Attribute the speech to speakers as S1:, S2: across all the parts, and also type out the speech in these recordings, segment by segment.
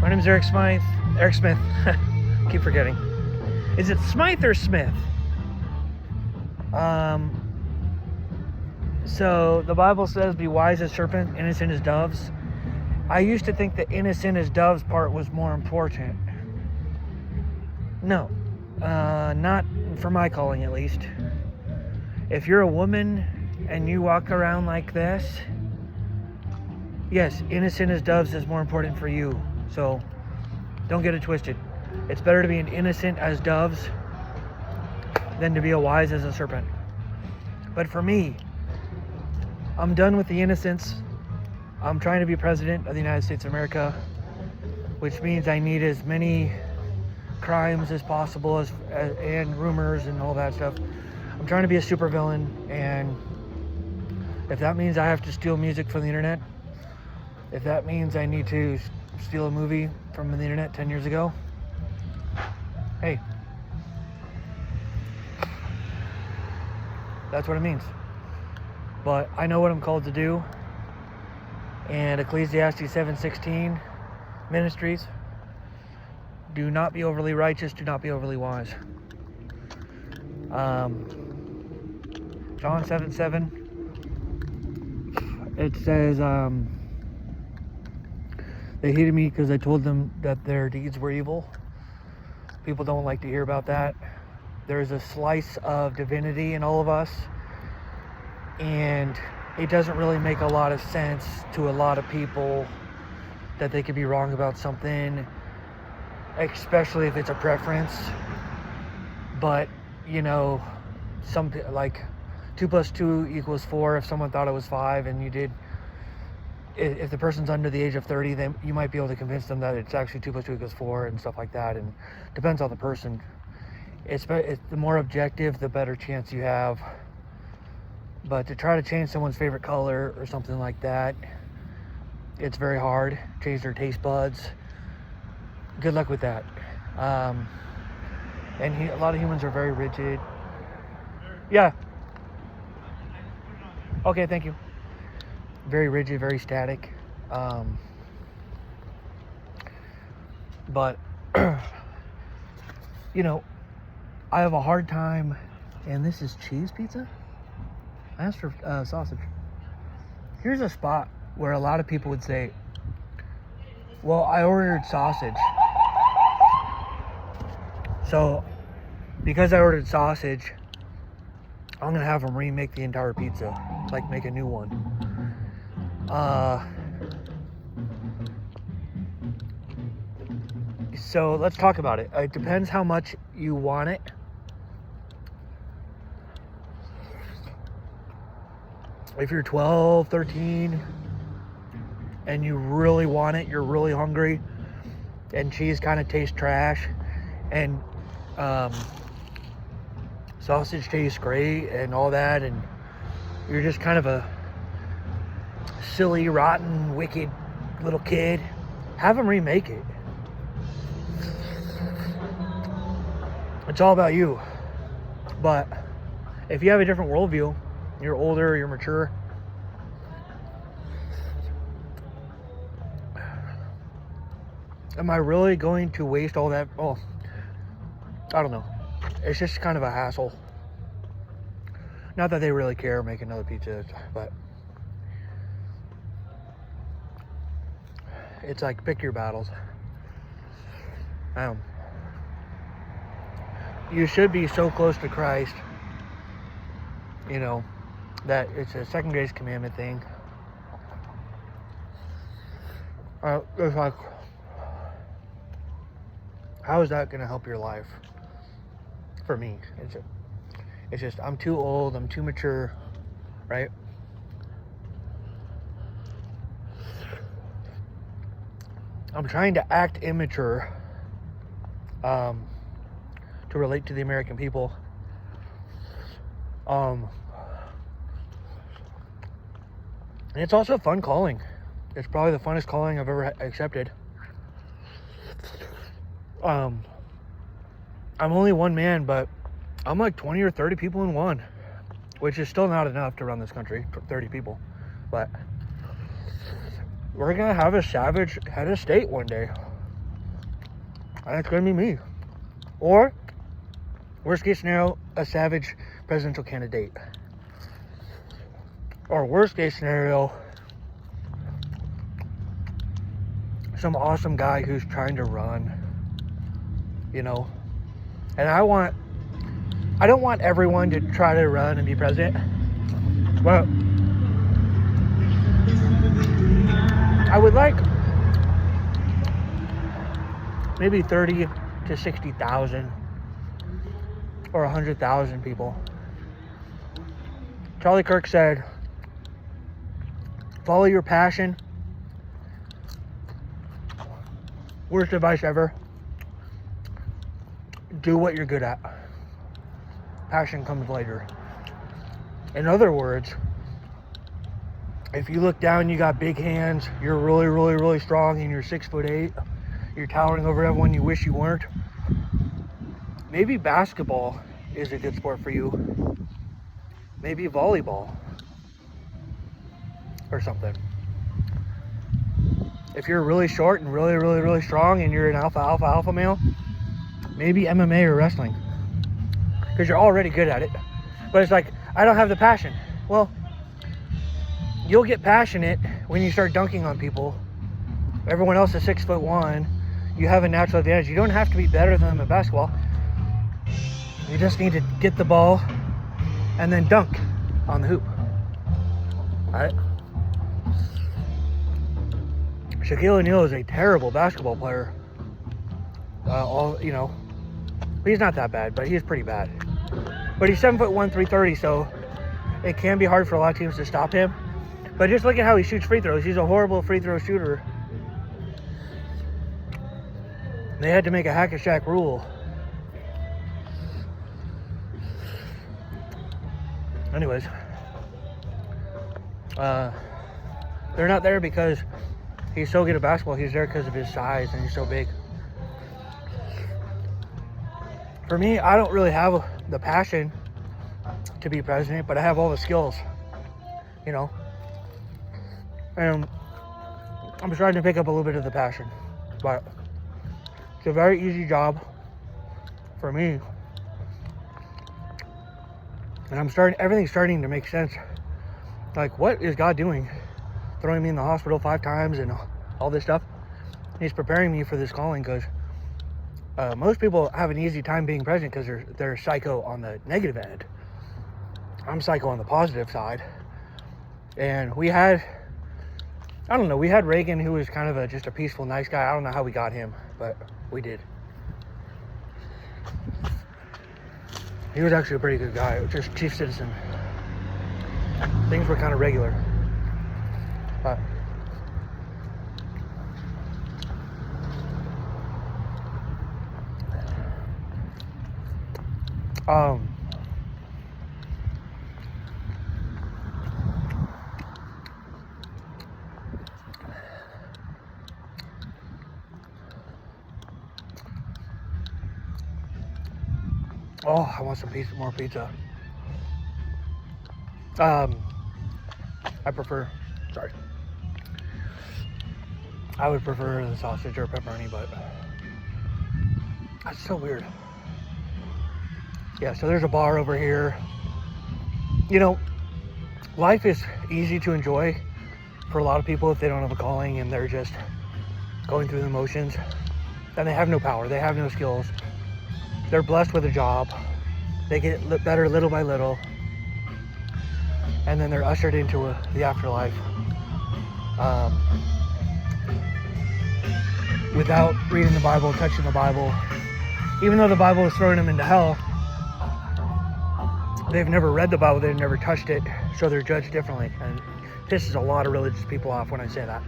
S1: My name's Eric Smythe. Eric Smith. Keep forgetting. Is it Smythe or Smith? So the Bible says, "Be wise as serpents, innocent as doves." I used to think the innocent as doves part was more important. No, not for my calling at least. If you're a woman and you walk around like this, yes, innocent as doves is more important for you. So don't get it twisted. It's better to be an innocent as doves than to be a wise as a serpent. But for me, I'm done with the innocence. I'm trying to be president of the United States of America, which means I need as many crimes as possible and rumors and all that stuff. I'm trying to be a supervillain, and if that means I have to steal music from the internet, if that means I need to steal a movie from the internet 10 years ago, hey, that's what it means. But I know what I'm called to do, and Ecclesiastes 7:16 ministries: do not be overly righteous, do not be overly wise. John 7:7, it says, they hated me because I told them that their deeds were evil. People don't like to hear about that. There's a slice of divinity in all of us, and it doesn't really make a lot of sense to a lot of people that they could be wrong about something, especially if it's a preference. But you know, some like 2 + 2 = 4. If someone thought it was 5 and you did, if the person's under the age of 30, then you might be able to convince them that it's actually 2 + 2 = 4 and stuff like that. And depends on the person. It's the more objective, the better chance you have. But to try to change someone's favorite color or something like that, it's very hard. Change their taste buds. Good luck with that. And a lot of humans are very rigid. Yeah. Okay, thank you. Very rigid, very static. But, you know, I have a hard time, and this is cheese pizza? I asked for sausage. Here's a spot where a lot of people would say, well, I ordered sausage. So, because I ordered sausage, I'm going to have them remake the entire pizza. Like, make a new one. So, let's talk about it. It depends how much you want it. If you're 12, 13, and you really want it, you're really hungry, and cheese kind of tastes trash, and sausage tastes great, and all that, and you're just kind of a silly, rotten, wicked little kid, have them remake it. It's all about you. But if you have a different worldview, you're older, you're mature, am I really going to waste all that? Oh, I don't know. It's just kind of a hassle. Not that they really care, make another pizza, but it's like, pick your battles. You should be so close to Christ, you know, that it's a second greatest commandment thing. It's like, how is that going to help your life? For me, it's just, I'm too old, I'm too mature, right? I'm trying to act immature to relate to the American people. And it's also a fun calling. It's probably the funnest calling I've ever accepted. I'm only one man, but I'm like 20 or 30 people in one, which is still not enough to run this country, 30 people. But we're going to have a savage head of state one day. That's going to be me. Or, worst case scenario, a savage presidential candidate. Or worst case scenario, some awesome guy who's trying to run, you know. And I don't want everyone to try to run and be president, but I would like maybe 30 to 60,000 or 100,000 people. Charlie Kirk said, follow your passion. Worst advice ever. Do what you're good at. Passion comes later. In other words, if you look down, you got big hands, you're really, really, really strong, and you're 6'8", you're towering over everyone you wish you weren't, maybe basketball is a good sport for you. Maybe volleyball or something. If you're really short and really, really, really strong and you're an alpha male, maybe MMA or wrestling, because you're already good at it. But it's like, I don't have the passion. Well, you'll get passionate when you start dunking on people. Everyone else is 6'1". You have a natural advantage. You don't have to be better than them at basketball. You just need to get the ball and then dunk on the hoop. All right? Shaquille O'Neal is a terrible basketball player. He's not that bad, but he's pretty bad. But he's 7'1", 330, so it can be hard for a lot of teams to stop him. But just look at how he shoots free throws. He's a horrible free throw shooter. They had to make a hack-a-Shaq rule. Anyways, they're not there because he's so good at basketball. He's there because of his size and he's so big. For me, I don't really have the passion to be president, but I have all the skills, you know. And I'm starting to pick up a little bit of the passion, but it's a very easy job for me. And everything's starting to make sense. Like, what is God doing? Throwing me in the hospital 5 times and all this stuff. He's preparing me for this calling, because most people have an easy time being president because they're psycho on the negative end. I'm psycho on the positive side. And we had Reagan, who was kind of just a peaceful, nice guy. I don't know how we got him, but we did. He was actually a pretty good guy, just chief citizen. Things were kind of regular. But I want some more pizza. I would prefer the sausage or pepperoni, but that's so weird. Yeah, so there's a bar over here. You know, life is easy to enjoy for a lot of people if they don't have a calling and they're just going through the motions. And they have no power, they have no skills. They're blessed with a job. They get better little by little. And then they're ushered into the afterlife. Without reading the Bible, touching the Bible. Even though the Bible is throwing them into hell, they've never read the Bible, they've never touched it, so they're judged differently. And it pisses a lot of religious people off when I say that.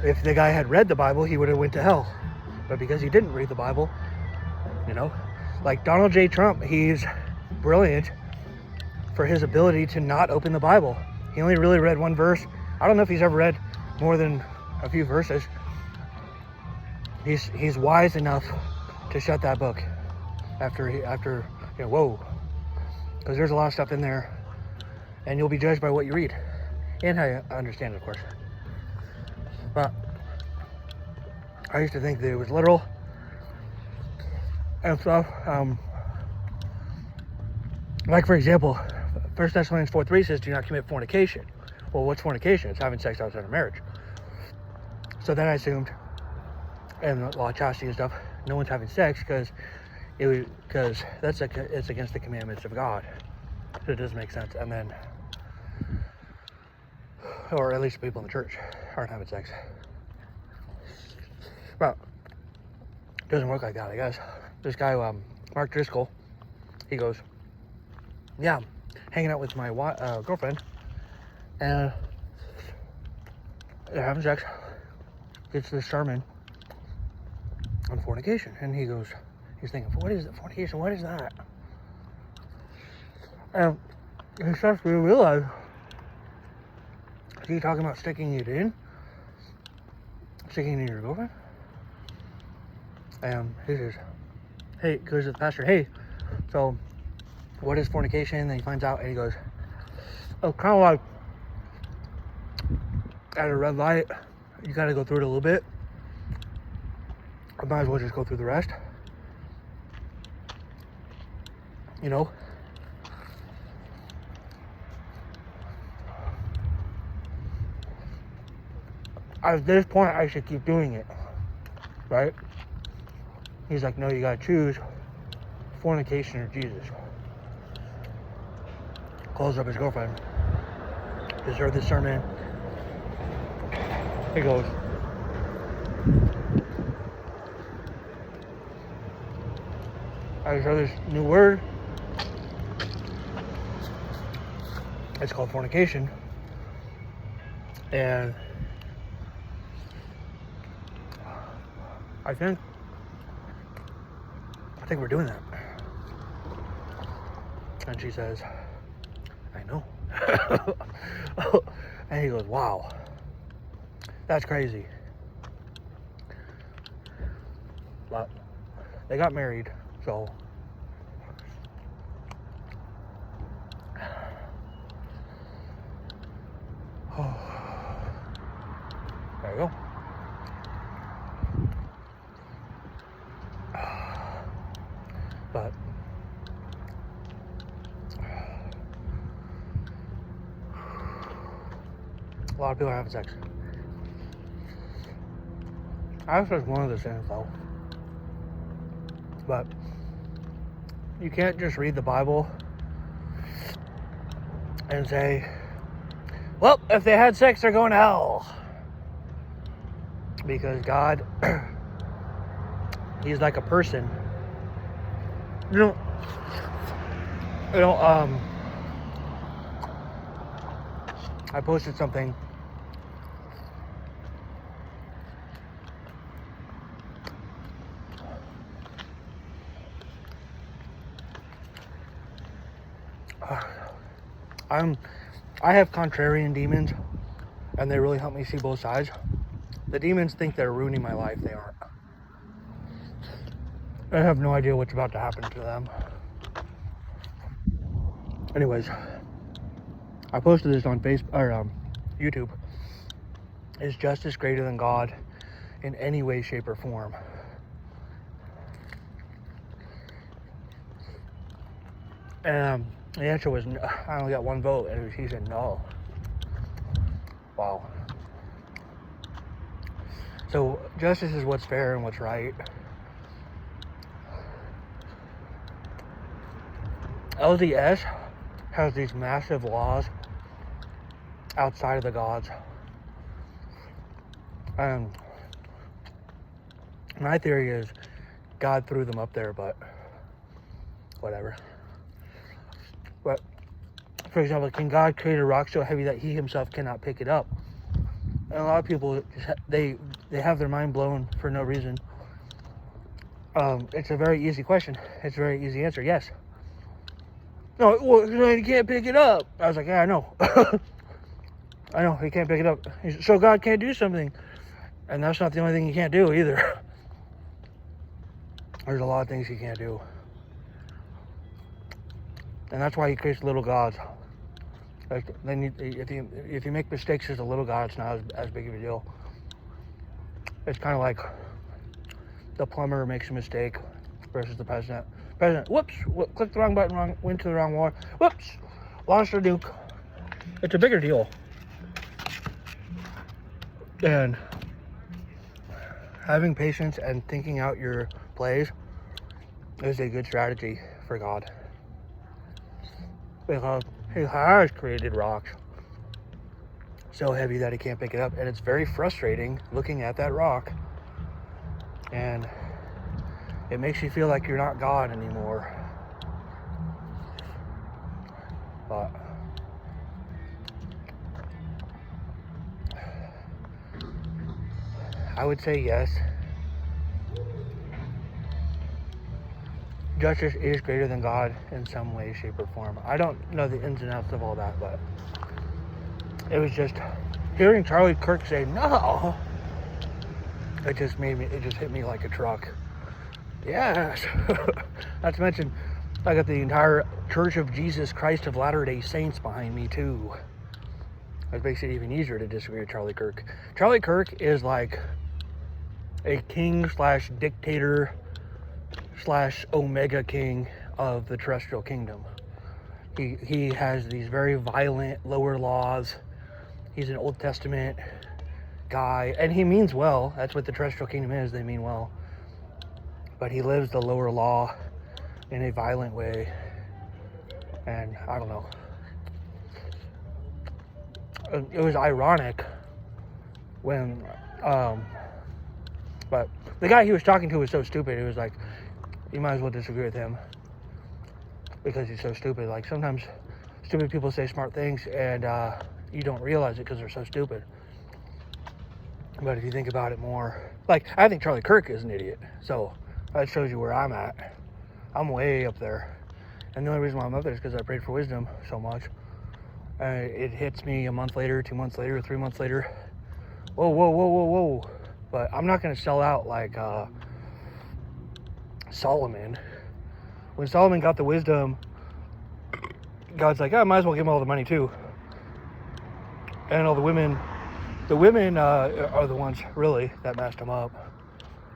S1: If the guy had read the Bible, he would have went to hell. But because he didn't read the Bible, you know, like Donald J. Trump, he's brilliant for his ability to not open the Bible. He only really read one verse. I don't know if he's ever read more than a few verses. He's wise enough to shut that book after whoa, because there's a lot of stuff in there, and you'll be judged by what you read and how you understand it, of course. But I used to think that it was literal and stuff. Like, for example, 1 Thessalonians 4:3 says, do not commit fornication. Well, what's fornication? It's having sex outside of marriage. So then I assumed, and the law of chastity and stuff, no one's having sex because it's against the commandments of God. So it doesn't make sense. And then, or at least people in the church aren't having sex. But it doesn't work like that, I guess. This guy, Mark Driscoll, he goes, yeah, I'm hanging out with my girlfriend, and they're having sex. It's this sermon on fornication, and he's thinking, what is it, fornication? What is that? And he starts to realize, is he talking about sticking it in your girlfriend? And he says, hey, goes to the pastor, hey, so what is fornication? And then he finds out, and he goes, oh, kind of like at a red light, you gotta go through it a little bit. I might as well just go through the rest. You know? At this point, I should keep doing it, right? He's like, no, you gotta choose fornication or Jesus. Calls up his girlfriend. Just heard this sermon. He goes, I just heard this new word. It's called fornication. And I think we're doing that. And she says, I know. And he goes, wow, that's crazy. But they got married, so there you go. But a lot of people are having sex. That's just one of the sins, though. But you can't just read the Bible and say, well, if they had sex, they're going to hell. Because God, He's like a person. I posted something. I have contrarian demons, and they really help me see both sides. The demons think they're ruining my life. They aren't. I have no idea what's about to happen to them. Anyways, I posted this on Facebook or YouTube. Is justice greater than God in any way, shape, or form? And the answer was, I only got one vote, and he said no. Wow. So justice is what's fair and what's right. LDS has these massive laws outside of the gods. And my theory is God threw them up there, but whatever. But, for example, can God create a rock so heavy that He Himself cannot pick it up? And a lot of people, they have their mind blown for no reason. It's a very easy question. It's a very easy answer. Yes. No, well, you can't pick it up. I was like, yeah, I know. I know, He can't pick it up. So God can't do something. And that's not the only thing He can't do either. There's a lot of things He can't do. And that's why He creates little gods. Like, then if you make mistakes as a little god, it's not as big of a deal. It's kind of like the plumber makes a mistake versus the president. President, whoops, clicked the wrong button, went to the wrong wall. Whoops, launched a nuke. It's a bigger deal. And having patience and thinking out your plays is a good strategy for God. Because he has created rocks so heavy that he can't pick it up. And it's very frustrating looking at that rock. And it makes you feel like you're not God anymore. But I would say yes. Justice is greater than God in some way, shape, or form. I don't know the ins and outs of all that, but it was just hearing Charlie Kirk say no. It just hit me like a truck. Yes. Not to mention, I got the entire Church of Jesus Christ of Latter-day Saints behind me too. That makes it even easier to disagree with Charlie Kirk. Charlie Kirk is like a king slash dictator slash omega king of the terrestrial kingdom. He has these very violent lower laws. He's an Old Testament guy, and he means well. That's what the terrestrial kingdom is. They mean well. But he lives the lower law in a violent way. And I don't know. It was ironic when, but the guy he was talking to was so stupid. He was like, you might as well disagree with him because he's so stupid. Like sometimes stupid people say smart things and you don't realize it because they're so stupid. But if you think about it more, like I think Charlie Kirk is an idiot. So that shows you where I'm at. I'm way up there. And the only reason why I'm up there is because I prayed for wisdom so much. It hits me a month later, 2 months later, 3 months later. Whoa. But I'm not going to sell out like Solomon. When Solomon got the wisdom, God's like, I might as well give him all the money too. And all the women are the ones really that messed him up.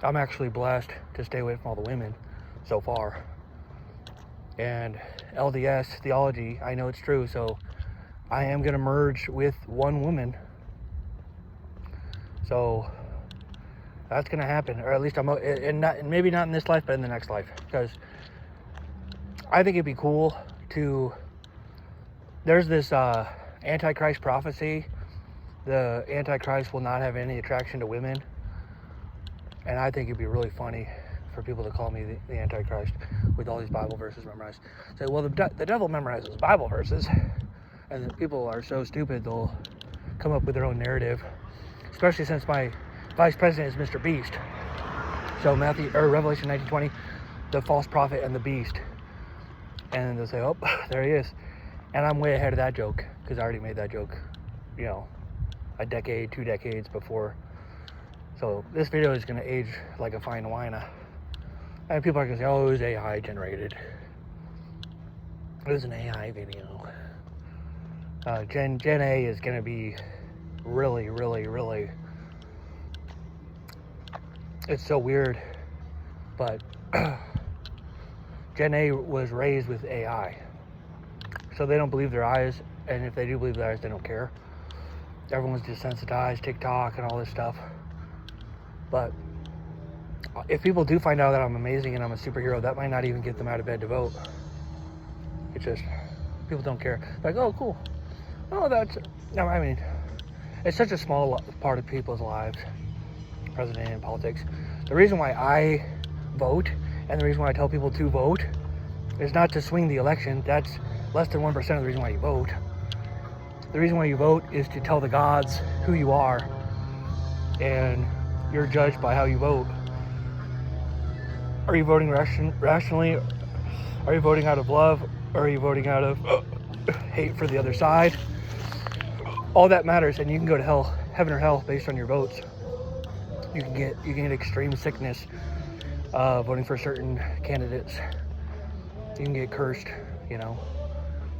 S1: I'm actually blessed to stay away from all the women so far. And LDS theology, I know it's true, so I am going to merge with one woman. So that's going to happen, or at least maybe not in this life, but in the next life. Because I think it'd be cool to, there's this Antichrist prophecy. The Antichrist will not have any attraction to women. And I think it'd be really funny for people to call me the Antichrist with all these Bible verses memorized. Say, well, the devil memorizes Bible verses. And people are so stupid, they'll come up with their own narrative. Especially since my vice president is Mr. Beast. So Revelation 19:20, the false prophet and the beast. And they'll say, oh, there he is. And I'm way ahead of that joke, because I already made that joke, a decade, 2 decades before. So this video is going to age like a fine wine. And people are going to say, oh, it was AI generated. It was an AI video. Gen A is going to be really, really, really, it's so weird, but Gen A was raised with AI, so they don't believe their eyes, and if they do believe their eyes, they don't care. Everyone's desensitized, TikTok and all this stuff. But if people do find out that I'm amazing and I'm a superhero, that might not even get them out of bed to vote. It's just, people don't care. Like, oh, cool. Oh, it's such a small part of people's lives, president and politics. The reason why I vote and the reason why I tell people to vote is not to swing the election. That's less than 1% of the reason why you vote. The reason why you vote is to tell the gods who you are, and you're judged by how you vote. Are you voting rationally? Are you voting out of love? Or are you voting out of hate for the other side? All that matters, and you can go to hell, heaven or hell, based on your votes. You can get extreme sickness voting for certain candidates. You can get cursed,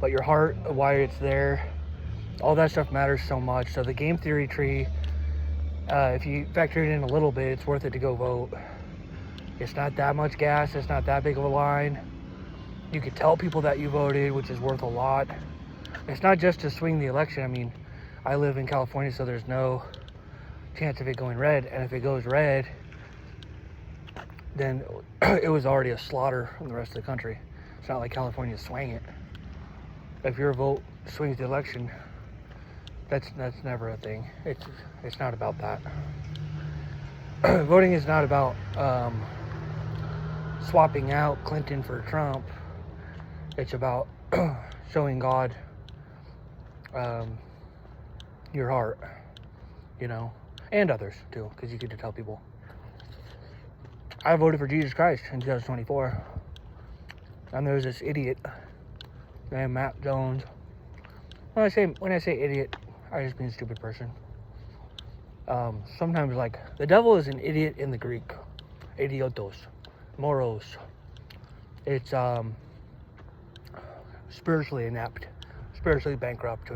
S1: But your heart, why it's there, all that stuff matters so much. So the game theory tree If you factor it in a little bit, it's worth it to go vote. It's not that much gas. It's not that big of a line. You could tell people that you voted, which is worth a lot. It's not just to swing the election. I mean, I live in California, so there's no chance of it going red. And if it goes red, then it was already a slaughter in the rest of the country. It's not like California swang it. If your vote swings the election, that's never a thing. It's not about that. Voting is not about swapping out Clinton for Trump. It's about showing God your heart, you know, and others too, because you get to tell people. I voted for Jesus Christ in 2024, and there was this idiot named Matt Jones. When I say idiot, I just mean stupid person. Sometimes, like, the devil is an idiot in the Greek. Idiotos, moros. It's spiritually inept, spiritually bankrupt,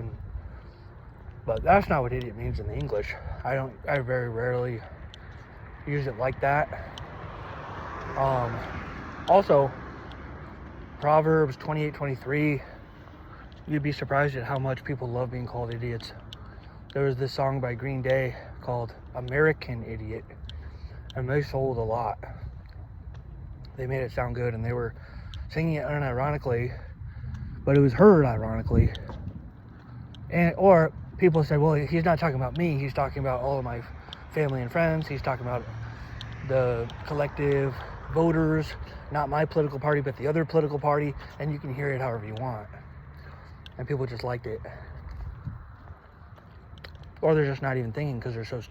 S1: but that's not what idiot means in the English. I very rarely use it like that. Also, Proverbs 28:23. You'd be surprised at how much people love being called idiots. There was this song by Green Day called American Idiot, and they sold a lot. They made it sound good, and they were singing it unironically, but it was heard ironically. Or people said, well, he's not talking about me, he's talking about all of my family and friends, he's talking about the collective voters, not my political party, but the other political party, and you can hear it however you want. And people just liked it. Or they're just not even thinking because they're so stupid.